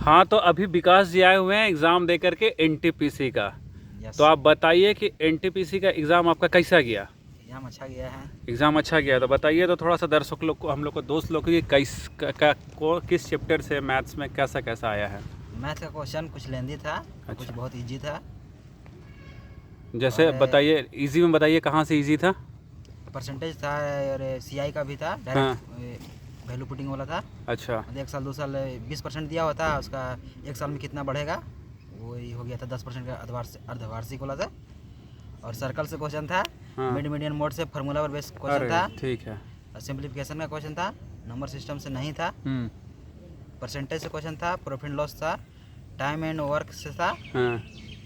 हाँ, तो अभी विकास जी आए हुए हैं एग्ज़ाम दे करके एनटीपीसी का। यस। तो आप बताइए कि एनटीपीसी का एग्ज़ाम आपका कैसा गया? एग्जाम अच्छा गया है। एग्ज़ाम अच्छा गया, तो बताइए तो थोड़ा सा दर्शक लोग को, हम लोग को, दोस्त लोग को, ये किस चैप्टर से मैथ्स में कैसा कैसा आया है? मैथ का क्वेश्चन कुछ लेंदी था, कुछ अच्छा। बहुत इजी था। जैसे और बताइए, इजी में बताइए कहाँ से इजी था? परसेंटेज था और सीआई का भी था, हाँ। डायरेक्ट वैल्यू पुटिंग वाला था। अच्छा। और 1 साल 2 साल 20% दिया हुआ था, उसका 1 साल में कितना बढ़ेगा वही हो गया था। 10% का अर्धवार्षिक वाला था। और सर्कल से क्वेश्चन था। हाँ। मिड मीडियन मोड से फार्मूला पर बेस्ड क्वेश्चन अरे था। ठीक है। सिंप्लीफिकेशन का क्वेश्चन था। नंबर सिस्टम से नहीं था। हम्म। परसेंटेज से क्वेश्चन था। प्रॉफिट लॉस था। टाइम एंड वर्क से था। हाँ।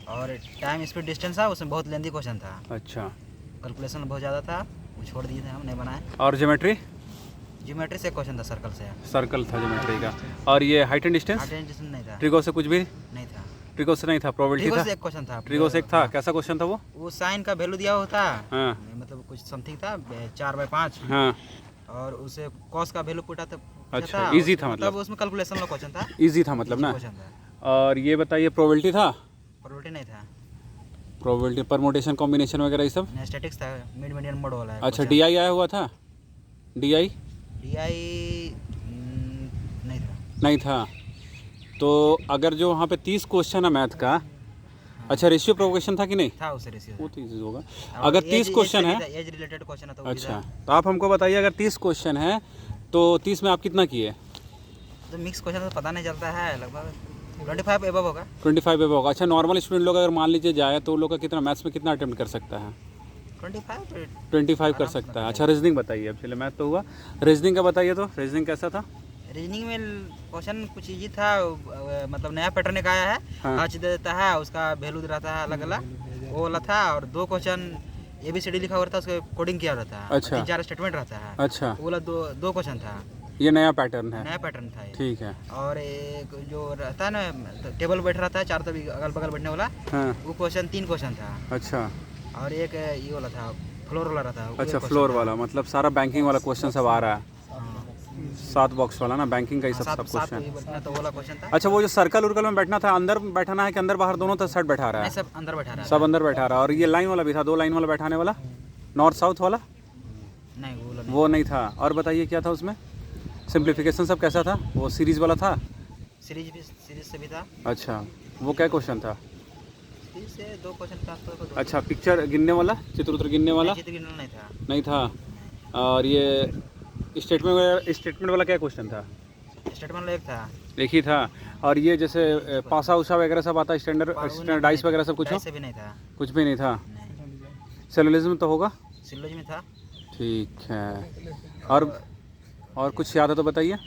और टाइम स्पीड डिस्टेंस था, उसमें बहुत लेंदी क्वेश्चन था। अच्छा। कैलकुलेशन बहुत ज़्यादा था, वो छोड़ दिए थे, हम नहीं बनाए। और ज्योमेट्री? ज्योमेट्री से क्वेश्चन था, सर्कल से। सर्कल था ज्योमेट्री का। और ये height and distance? Heart and distance नहीं था। ट्रिगो से कुछ भी? नहीं था। ट्रिगो से नहीं था, प्रोबेबिलिटी ट्रिगो था? से एक क्वेश्चन था। ट्रिगो से एक था। हाँ। कैसा क्वेश्चन था वो? वो साइन का वैल्यू दिया हुआ था। हाँ। मतलब कुछ समथिंग था 4/5। हाँ। और उसे कॉस का वैल्यू पूछा था। अच्छा, इजी था मतलब? उसमें कैलकुलेशन वाला क्वेश्चन था। इजी था मतलब ना? क्वेश्चन था। और ये बताइए, प्रोबेबिलिटी था? प्रोबेबिलिटी नहीं था। प्रोबेबिलिटी, परमोटेशन, कॉम्बिनेशन वगैरह ये सब? स्टैटिक्स था, मिड मीडियन मोड वाला है। अच्छा, डीआई आया हुआ था? डीआई डीआई नहीं था। नहीं था। तो अगर जो वहाँ पे 30 क्वेश्चन है मैथ का, अच्छा रेशियो प्रोपोर्शन था कि नहीं? था उसे रेशियो। वो तो इजी होगा। अगर 30 क्वेश्चन है, एज रिलेटेड क्वेश्चन था। अच्छा, तो आप हमको बताइए, अगर 30 क्वेश्चन है तो 30 में आप कितना किए? तो मिक्स क्वेश्चन तो पता नहीं चलता है, लगभग 25 एबव होगा। 25 पे होगा। अच्छा, नॉर्मल स्टूडेंट लोग अगर मान लीजिए जाए तो लोग का कितना मैथ्स में कितना अटेम्प्ट कर सकता है? 25 कर सकता है। अच्छा, रीजनिंग बताइए। अब चलिए, मैथ तो हुआ, रीजनिंग का बताइए। तो रीजनिंग कैसा था? रीजनिंग में क्वेश्चन कुछ इजी था। मतलब नया पैटर्न का आया है। हाँ। हर चीज दे देता है, उसका वैल्यू दे रहता है अलग अलग, वो वाला था। और 2 क्वेश्चन ABCD लिखा हुआ था, उसका कोडिंग किया रहता है। अच्छा। 3-4 स्टेटमेंट रहता है। अच्छा, वो वाला दो क्वेश्चन था। ये नया पैटर्न है? नया पैटर्न था ये। ठीक है। और एक जो रहता है ना, टेबल बैठ रहता है, 4 तरफ अगल बगल बैठने वाला, हाँ। वो क्वेश्चन 3 क्वेश्चन था। अच्छा। और एक ये वाला था, फ्लोर वाला रहता है। अच्छा, फ्लोर वाला, मतलब सारा बैंकिंग वाला क्वेश्चन सब आ रहा है। 7 बॉक्स वाला ना, बैंकिंग का ही सब क्वेश्चन। तो वाला क्वेश्चन था। अच्छा, वो जो सर्कल उर्कल में बैठना था, अंदर बैठाना है कि अंदर बाहर दोनों तरफ साइड बैठा रहा नहीं, है? सब अंदर बैठा रहा सब अंदर बैठा रहा है। और ये लाइन वाला भी था, 2 लाइन वाला बैठाने वाला, नॉर्थ साउथ वाला? नहीं, वो नहीं था। और बताइए क्या था उसमें? सिंप्लीफिकेशन सब कैसा था? वो सीरीज वाला था? सीरीज से भी था। अच्छा, वो क्या क्वेश्चन था? सीरीज से 2 क्वेश्चन था। अच्छा, पिक्चर गिनने वाला, चित्र उत्र गिनने वाला? चित्र गिनना नहीं था। नहीं था। और ये स्टेटमेंट वाला क्या क्वेश्चन था? स्टेटमेंट एक था। एक ही था। और ये जैसे पासा उषा वगैरह सब आता है, स्टैंडर्डाइज वगैरह सब कुछ हो? से भी नहीं था। कुछ भी नहीं था। नहीं। सेलुलिज्म तो होगा? सिलोजी में था। ठीक है। और कुछ याद है तो बताइए।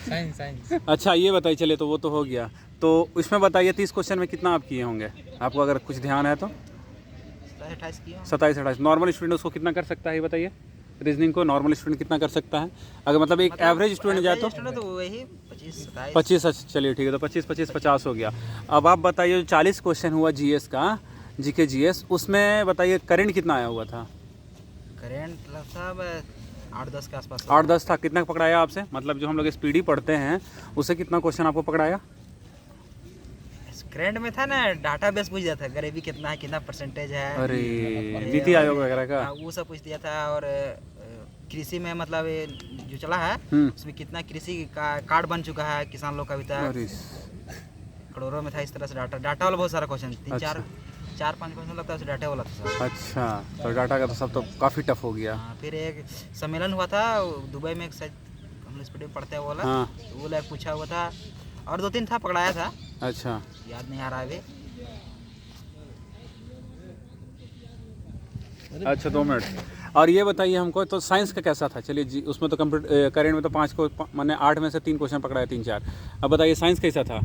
साइंस। अच्छा, ये बताइए। चलिए, तो वो तो हो गया। तो इसमें बताइए 30 क्वेश्चन में कितना आप किए होंगे, आपको अगर कुछ ध्यान है तो? 27-28 किया। 27-28। नॉर्मल स्टूडेंट उसको कितना कर सकता है, ये बताइए। रीजनिंग को नॉर्मल स्टूडेंट कितना कर सकता है, अगर मतलब एक एवरेज स्टूडेंट जाए तो? तो वही 25-27। 25। चलिए ठीक है, तो 25-25 50 हो गया। अब आप बताइए, जो 40 क्वेश्चन हुआ जीएस का, जीके जीएस, उसमें बताइए करंट कितना आया हुआ था? करेंट साहब 8-10 के आसपास। 8-10 था। कितना पकड़ाया आपसे, मतलब जो हम लोग स्पीडी पढ़ते हैं उससे कितना क्वेश्चन आपको पकड़ाया? करेंट में था ना, डाटा बेस पूछ दिया था, गरीबी कितना है, कितना परसेंटेज है। अरे, नीति आयोग वगैरह का? वो सब पूछ दिया था। और कृषि में मतलब ये जो चला है, उसमें कितना कृषि का कार्ड बन चुका है किसान लोग का अभी तक, करोड़ों में था। इस तरह से डाटा वाला बहुत सारा क्वेश्चन, 4-5 क्वेश्चन लगता है उसे डाटा वाला था सर। अच्छा, तो डाटा का तो सब तो काफ़ी टफ हो गया। फिर एक सम्मेलन हुआ था दुबई में, एक शायद हम लोग स्पीड में पढ़ते हैं वो वाला। हाँ। वो लाइक पूछा हुआ था। और 2-3 था, पकड़ाया था, अच्छा। याद नहीं आ रहा है अभी। अच्छा, 2 मिनट। और ये बताइए हमको, तो साइंस का कैसा था? चलिए जी, उसमें तो कंप्यूटर करेंट में तो 5 को मैंने 8 में से 3 क्वेश्चन पकड़ाया, 3-4। अब बताइए साइंस कैसा था?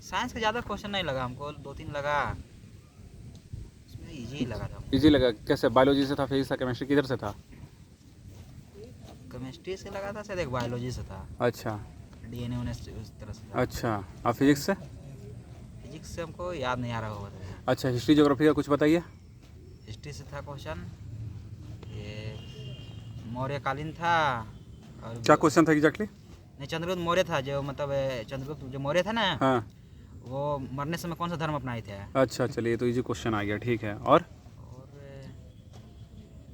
साइंस का ज़्यादा क्वेश्चन नहीं लगा हमको, 2-3 लगा, उसमें इजी लगा था। इजी लगा? कैसे? बायोलॉजी से था, फिजिक्स था, केमिस्ट्री किधर से था? केमिस्ट्री से लगा था शायद, एक बायोलॉजी से था। अच्छा। DNA उस तरह से था। अच्छा, और फिजिक्स से? फिजिक्स से हमको याद नहीं आ रहा होगा। अच्छा, हिस्ट्री ज्योग्राफी का कुछ बताइए। हिस्ट्री से था क्वेश्चन, ये मौर्यकालीन था। और क्या क्वेश्चन था एग्जैक्टली? नहीं, चंद्रगुप्त मौर्य था जो, मतलब चंद्रगुप्त जो मौर्य था ना, हाँ वो मरने समय कौन सा धर्म अपनाए थे? अच्छा, चलिए तो इजी क्वेश्चन आ गया, ठीक है। और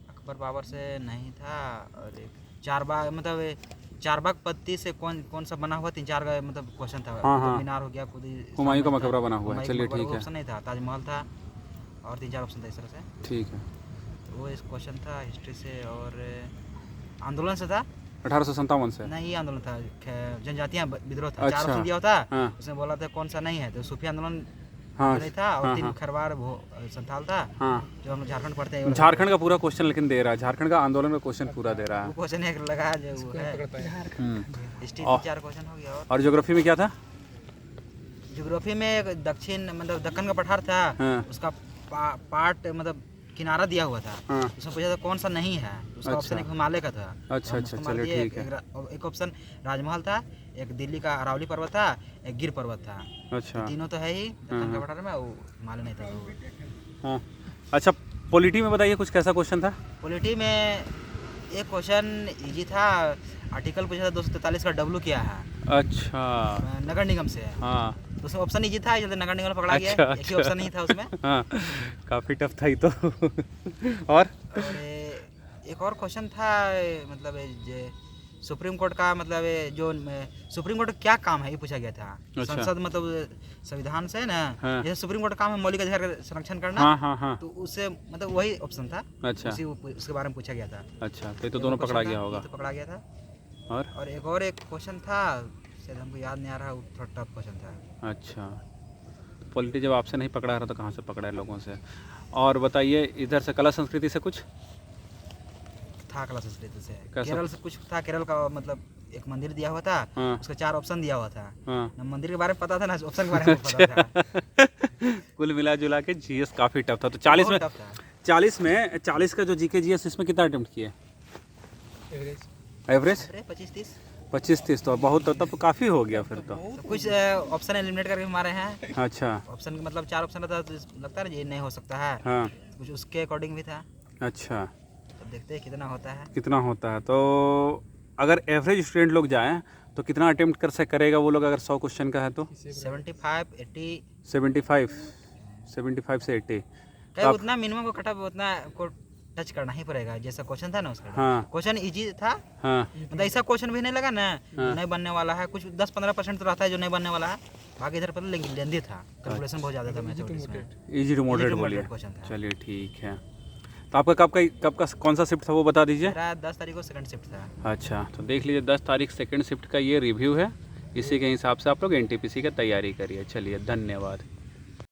अकबर बाबर से नहीं था। और एक चारबाग, मतलब चारबाग पत्ती से कौन कौन सा बना हुआ, 3-4 का मतलब क्वेश्चन था। हाँ, हाँ। मीनार हो गया, खुद हुमायूं का मकबरा बना हुआ है, हुमायूं चलिए का ठीक है, ऑप्शन नहीं था, ताजमहल था, और 3-4 ऑप्शन था इस तरह से। ठीक है। तो वो इस क्वेश्चन था हिस्ट्री से। और आंदोलन से था। 1857 से। नहीं, ये आंदोलन था, जनजातियां विद्रोह था। अच्छा। 4 ऑप्शन दिया होता, हाँ उसने बोला था कौन सा नहीं है, तो सूफी आंदोलन हाँ नहीं था, और हाँ 3 हाँ खरवार संथाल था, हाँ। जो हम झारखंड पढ़ते हैं। झारखंड का पूरा क्वेश्चन लेकिन दे रहा है, झारखंड का आंदोलन का क्वेश्चन पूरा दे रहा वो है। क्वेश्चन एक लगा जो वो है। हिस्ट्री और- 4 क्वेश्चन हो गया। और ज्योग्राफी में क्या था? ज्योग्राफी में एक दक्षिण, मतलब दक्कन का पठार था, हाँ उसका पार्ट, मतलब किनारा दिया हुआ था। हाँ। उसमें पूछा था कौन सा नहीं है, उसका अच्छा। ऑप्शन एक हिमालय का था। अच्छा, तो हम अच्छा, उसको मान चलिए लिए। ठीक है। एक ऑप्शन राजमहल था, एक दिल्ली का अरावली पर्वत था, एक गिर पर्वत था। अच्छा तीनों तो है ही दक्कन का पठार में, वो हिमालय नहीं था। तो हाँ। अच्छा, पॉलिटी में बताइए कुछ कैसा क्वेश्चन था? पॉलिटी में एक क्वेश्चन इजी था। आर्टिकल पूछा था 243 का डब्लू क्या है, अच्छा नगर निगम से। हाँ तो उसमें ऑप्शन इजी था, जल्दी नगर निगम में पकड़ा गया। अच्छा, एक ही ऑप्शन नहीं था उसमें। हाँ काफ़ी टफ था ही तो। और और एक और क्वेश्चन था, मतलब सुप्रीम कोर्ट का, मतलब जो सुप्रीम कोर्ट का क्या काम है, ये पूछा गया था। अच्छा। संसद, मतलब संविधान से ना, हाँ। जैसे सुप्रीम कोर्ट का काम है मौलिक अधिकार का संरक्षण करना, हाँ हाँ हाँ। तो उससे मतलब वही ऑप्शन था। अच्छा उसके बारे में पूछा गया था। अच्छा, तो ये तो दोनों पकड़ा गया होगा। ये तो पकड़ा गया था। और और एक क्वेश्चन था, शायद हमको याद नहीं आ रहा, वो थोड़ा टफ क्वेश्चन था। अच्छा, पॉलिटी जब आपसे नहीं पकड़ा रहा तो कहाँ से पकड़ा है लोगों से? और बताइए इधर से कला संस्कृति से कुछ था, कला संस्कृति से। कैसा? केरल से कुछ था। केरल का मतलब एक मंदिर दिया हुआ था, हाँ उसका 4 ऑप्शन दिया हुआ था। हाँ। ना मंदिर के बारे में पता था, ना ऑप्शन के बारे में पता था। कुल मिला जुला के जीएस काफ़ी टफ था। तो 40 में, बहुत टफ था। 40 का जो जीके जीएस इसमें कितना अटेम्प्ट किए? एवरेज अरे 25-30 25-30, तो बहुत, तब तो काफ़ी हो गया फिर तो। तो कुछ ऑप्शन एलिमिनेट करके हमारे हैं। अच्छा ऑप्शन मतलब 4 ऑप्शन था, तो लगता है ना ये नहीं हो सकता है, हाँ कुछ उसके अकॉर्डिंग भी था। अच्छा, तो देखते हैं कितना होता है। कितना होता है। तो अगर एवरेज स्टूडेंट लोग जाएं तो कितना अटेम्प्ट करेगा वो लोग, अगर 100 क्वेश्चन का है तो? 75, 80। 75 से 80। कहीं उतना मिनिमम को कटा, उतना को टच करना ही पड़ेगा, जैसा क्वेश्चन था ना उसका। हाँ क्वेश्चन इजी था, हाँ मतलब ऐसा क्वेश्चन भी नहीं लगा ना नहीं बनने वाला है। कुछ 10-15% तो रहता है जो नहीं बनने वाला है, बाकी इधर पर लेंदी था, कैलकुलेशन बहुत ज़्यादा था मैथमेटिक्स में। Easy to moderate Easy to बोलिए। moderate question था। चलिए ठीक है। तो आपका कब का कौन सा शिफ्ट था वो बता दीजिए। मेरा 10 तारीख को सेकंड शिफ्ट था। अच्छा, तो देख लीजिए 10 तारीख सेकंड शिफ्ट का ये रिव्यू है। इसी के हिसाब से आप लोग एनटीपीसी की तैयारी करिए। चलिए धन्यवाद।